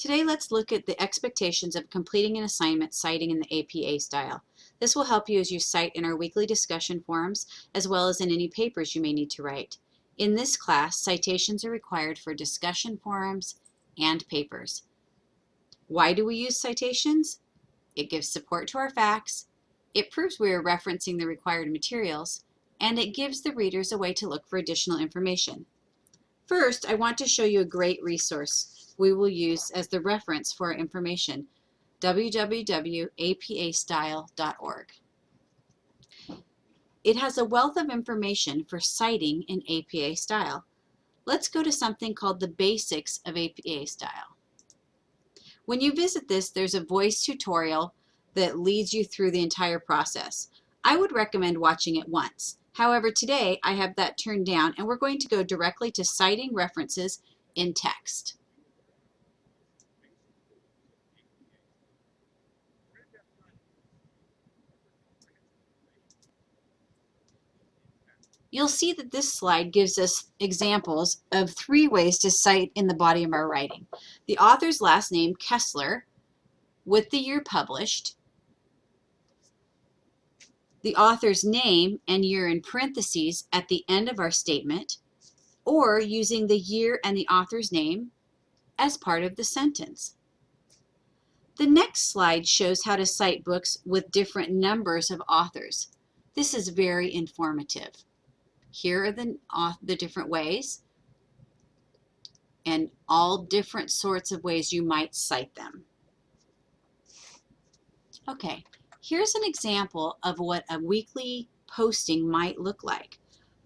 Today, let's look at the expectations of completing an assignment citing in the APA style. This will help you as you cite in our weekly discussion forums, as well as in any papers you may need to write. In this class, citations are required for discussion forums and papers. Why do we use citations? It gives support to our facts, it proves we are referencing the required materials, and it gives the readers a way to look for additional information. First, I want to show you a great resource we will use as the reference for our information, www.apastyle.org. It has a wealth of information for citing in APA style. Let's go to something called the Basics of APA Style. When you visit this, there's a voice tutorial that leads you through the entire process. I would recommend watching it once. However, today I have that turned down and we're going to go directly to citing references in text. You'll see that this slide gives us examples of 3 ways to cite in the body of our writing. The author's last name, Kessler, with the year published, the author's name and year in parentheses at the end of our statement, or using the year and the author's name as part of the sentence. The next slide shows how to cite books with different numbers of authors. This is very informative. Here are the different ways and all different sorts of ways you might cite them. Okay, here's an example of what a weekly posting might look like.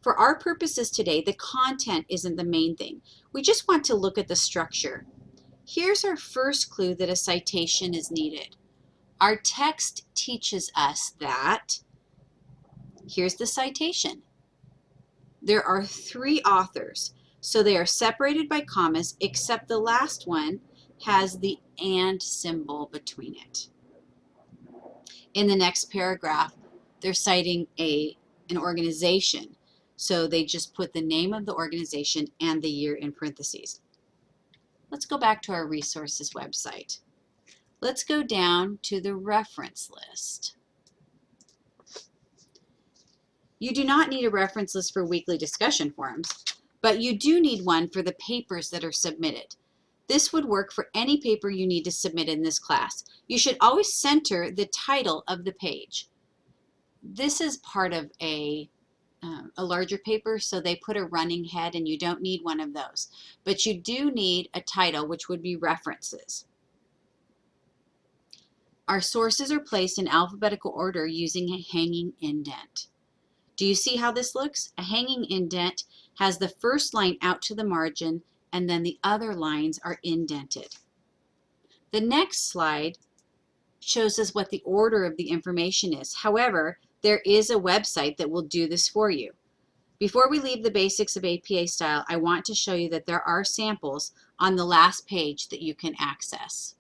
For our purposes today, the content isn't the main thing. We just want to look at the structure. Here's our first clue that a citation is needed. Our text teaches us that, here's the citation. There are 3 authors, so they are separated by commas, except the last one has the and symbol between it. In the next paragraph, they're citing an organization, so they just put the name of the organization and the year in parentheses. Let's go back to our resources website. Let's go down to the reference list. You do not need a reference list for weekly discussion forums, but you do need one for the papers that are submitted. This would work for any paper you need to submit in this class. You should always center the title of the page. This is part of a larger paper, so they put a running head and you don't need one of those. But you do need a title, which would be references. Our sources are placed in alphabetical order using a hanging indent. Do you see how this looks? A hanging indent has the first line out to the margin and then the other lines are indented. The next slide shows us what the order of the information is. However, there is a website that will do this for you. Before we leave the basics of APA style, I want to show you that there are samples on the last page that you can access.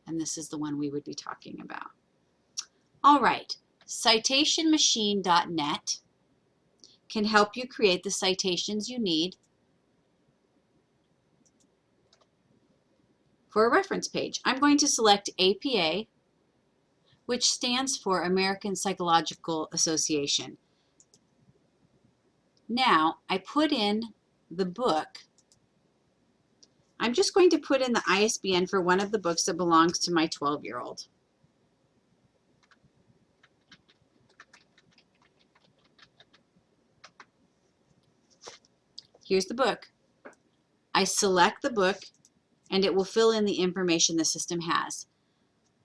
And this is the one we would be talking about. All right, citationmachine.net can help you create the citations you need for a reference page. I'm going to select APA, which stands for American Psychological Association. Now, I put in the book. I'm just going to put in the ISBN for one of the books that belongs to my 12-year-old. Here's the book. I select the book and it will fill in the information the system has.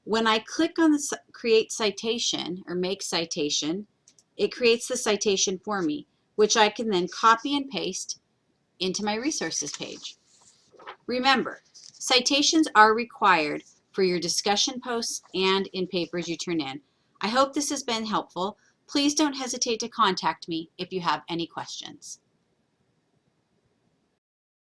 When I click on the Create Citation or Make Citation, it creates the citation for me, which I can then copy and paste into my resources page. Remember, citations are required for your discussion posts and in papers you turn in. I hope this has been helpful. Please don't hesitate to contact me if you have any questions.